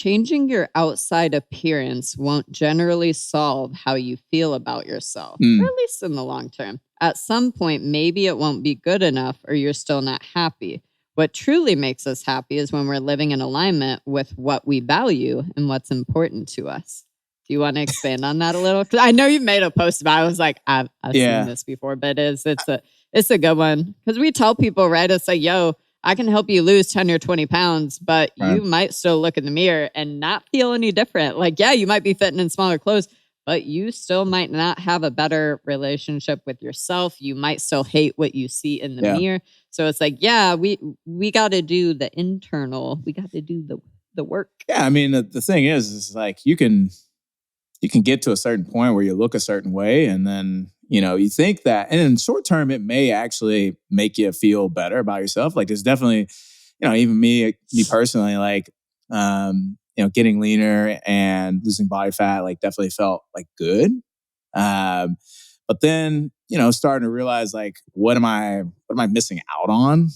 changing your outside appearance won't generally solve how you feel about yourself, or Mm, at least in the long term. At some point, maybe it won't be good enough or you're still not happy. What truly makes us happy is when we're living in alignment with what we value and what's important to us. Do you want to expand on that a little? Because I know you've made a post about it. I was like, I've seen yeah. this before, but it's a good one. Because we tell people, right? It's like, yo, I can help you lose 10 or 20 pounds, but Right. you might still look in the mirror and not feel any different. Like, yeah, you might be fitting in smaller clothes, but you still might not have a better relationship with yourself. You might still hate what you see in the Yeah. mirror. So it's like, yeah, we got to do the internal. We got to do the work. Yeah. I mean, the thing is like you can get to a certain point where you look a certain way, and then you think that, and in short term, it may actually make you feel better about yourself. Like, there's definitely, even me personally, like, getting leaner and losing body fat, like, definitely felt like good. Um, but then, starting to realize, like, what am I missing out on?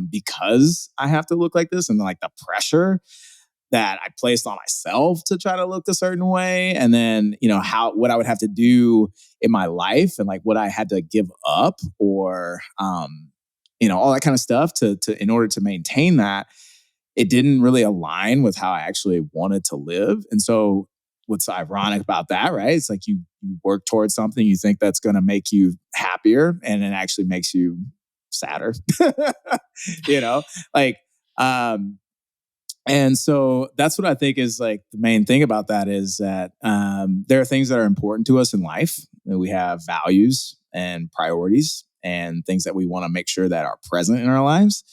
Because I have to look like this, and like the pressure that I placed on myself to try to look a certain way. And then, what I would have to do in my life, and like what I had to give up, or, all that kind of stuff to in order to maintain that. It didn't really align with how I actually wanted to live. And so what's ironic about that, right? It's like you work towards something you think that's going to make you happier, and it actually makes you sadder. you know, like, um, and so that's what I think is like the main thing about that, is that there are things that are important to us in life. And we have values and priorities and things that we want to make sure that are present in our lives.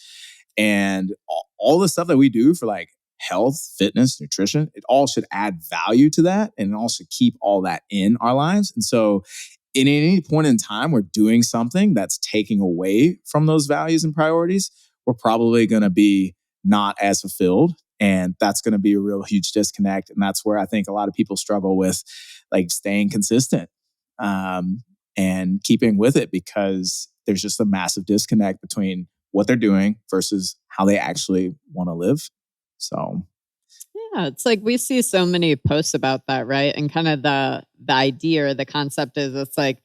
And all the stuff that we do for like health, fitness, nutrition, it all should add value to that, and it all should keep all that in our lives. And so in any point in time we're doing something that's taking away from those values and priorities, we're probably going to be not as fulfilled. And that's going to be a real huge disconnect. And that's where I think a lot of people struggle with like staying consistent, and keeping with it, because there's just a massive disconnect between what they're doing versus how they actually want to live. So, Yeah, it's like we see so many posts about that, right? And kind of the idea or the concept is it's like,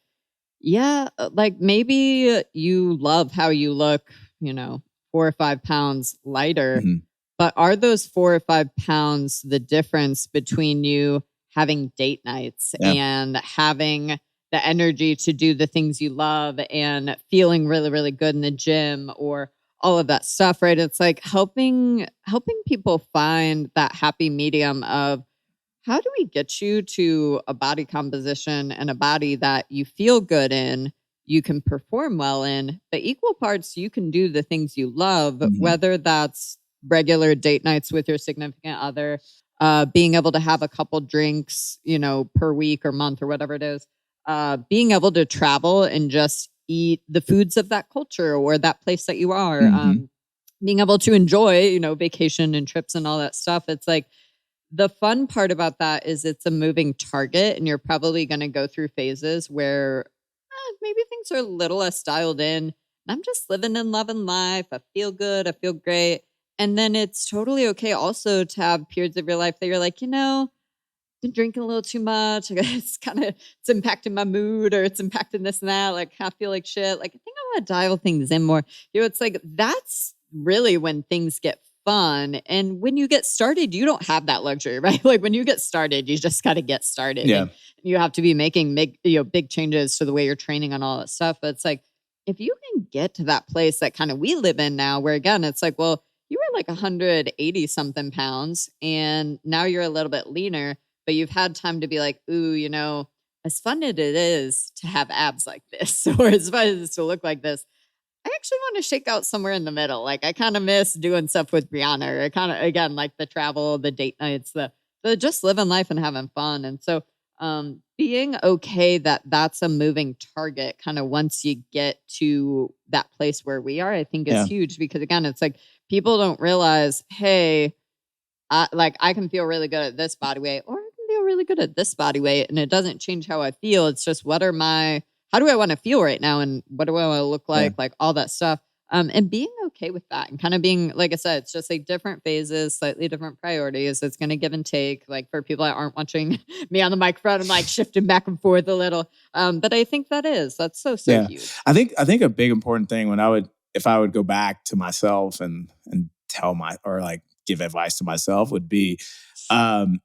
yeah, like maybe you love how you look, 4 or 5 pounds lighter, mhm, but are those 4 or 5 pounds the difference between you having date nights yeah, and having the energy to do the things you love and feeling really, really good in the gym or all of that stuff, right? It's like helping people find that happy medium of how do we get you to a body composition and a body that you feel good in, you can perform well in, but equal parts you can do the things you love, mhm, whether that's regular date nights with your significant other, being able to have a couple drinks, per week or month or whatever it is, being able to travel and just eat the foods of that culture or that place that you are, mhm, being able to enjoy, vacation and trips and all that stuff. It's like, the fun part about that is it's a moving target, and you're probably going to go through phases where maybe things are a little less dialed in. And I'm just living and loving life. I feel good. I feel great. And then it's totally okay also to have periods of your life that you're like, been drinking a little too much. It's impacting my mood, or it's impacting this and that. Like I feel like shit. Like I think I want to dial things in more. It's like that's really when things get fun. And when you get started, you don't have that luxury, right? Like when you get started, you just got to get started, yeah, and you have to be making big changes to the way you're training on all that stuff. But it's like if you can get to that place that kind of we live in now, where again, it's like, well, you were like 180 something pounds, and now you're a little bit leaner, but you've had time to be like, ooh, as fun as it is to have abs like this, or as fun as it is to look like this, I actually want to shake out somewhere in the middle. Like I kind of miss doing stuff with Brianna, or I kind of again like the travel, the date nights, the just living life and having fun. And so being okay that that's a moving target kind of once you get to that place where we are, I think is yeah, huge, because again, it's like people don't realize, hey, I can feel really good at this body weight, or I can feel really good at this body weight, and it doesn't change how I feel. It's just how do I want to feel right now, and what do I want to look yeah, like all that stuff. And being okay with that and kind of being, like I said, it's just like different phases, slightly different priorities. It's going to give and take. Like for people that aren't watching me on the microphone, I'm like shifting back and forth a little. But I think that's so Yeah. huge. I think a big important thing if I would go back to myself and tell or like give advice to myself would be, um,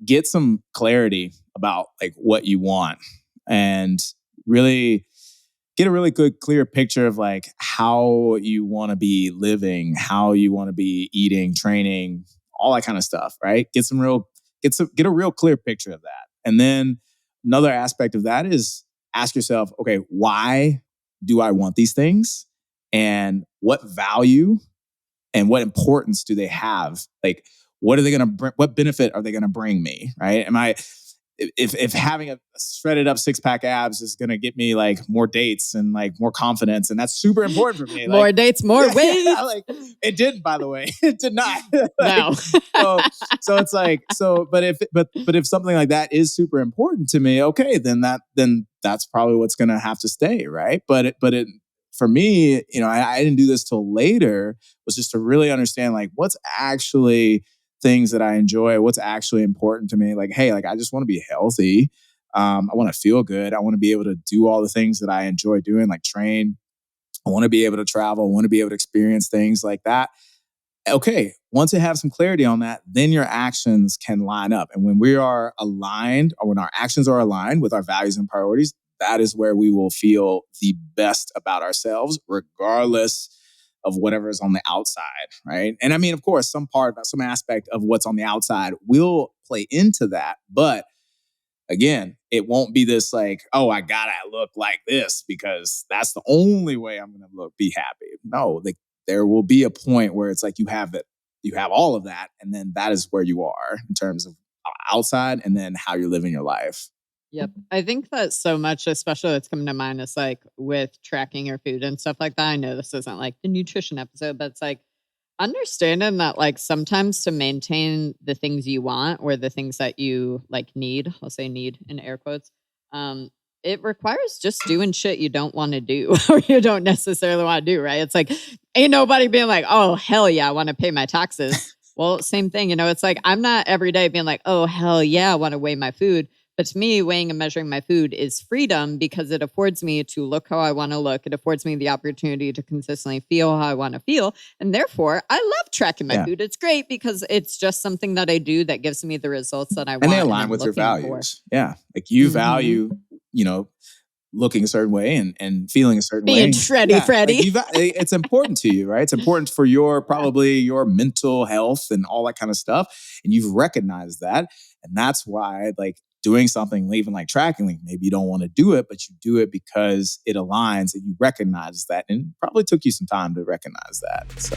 get some clarity about like what you want and really get a really good clear picture of like how you want to be living, how you want to be eating, training, all that kind of stuff, right? Get a real clear picture of that. And then another aspect of that is ask yourself, okay, why do I want these things? And what value and what importance do they have? Like, what are they going to bring? What benefit are they going to bring me? Right? If having a shredded up 6-pack abs is going to get me like more dates and like more confidence, and that's super important for me. More Like, dates, more weight. like it didn't, by the way, it did not. Like, No. so it's like, but if something like that is super important to me, okay, then that's probably what's going to have to stay. Right. But for me, I didn't do this till later, was just to really understand like what's actually things that I enjoy, what's actually important to me. Like, hey, like I just want to be healthy. I want to feel good. I want to be able to do all the things that I enjoy doing, like train. I want to be able to travel. I want to be able to experience things like that. Okay, once you have some clarity on that, then your actions can line up. And when we are aligned, or when our actions are aligned with our values and priorities, that is where we will feel the best about ourselves, regardless of whatever is on the outside, right? And I mean, of course, some aspect of what's on the outside will play into that. But again, it won't be this like, oh, I gotta look like this because that's the only way I'm gonna be happy. No, there will be a point where it's like you have all of that, and then that is where you are in terms of outside, and then how you're living your life. Yep. I think that so much, especially that's coming to mind, is like with tracking your food and stuff like that. I know this isn't like the nutrition episode, but it's like understanding that like sometimes to maintain the things you want or the things that you like need, I'll say need in air quotes, it requires just doing shit you don't want to do or you don't necessarily want to do, right? It's like ain't nobody being like, oh hell yeah, I want to pay my taxes. Well, same thing, it's like I'm not every day being like, oh hell yeah, I want to weigh my food. But to me, weighing and measuring my food is freedom because it affords me to look how I want to look. It affords me the opportunity to consistently feel how I want to feel. And therefore, I love tracking my food. It's great because it's just something that I do that gives me the results that I want. And they align with your values. For. Yeah. Like you value, looking a certain way and feeling a certain way. Being shreddy, Freddy. Like it's important to you, right? It's important for probably your mental health and all that kind of stuff. And you've recognized that. And that's why like doing something, even like tracking, like maybe you don't want to do it, but you do it because it aligns and you recognize that. And it probably took you some time to recognize that. So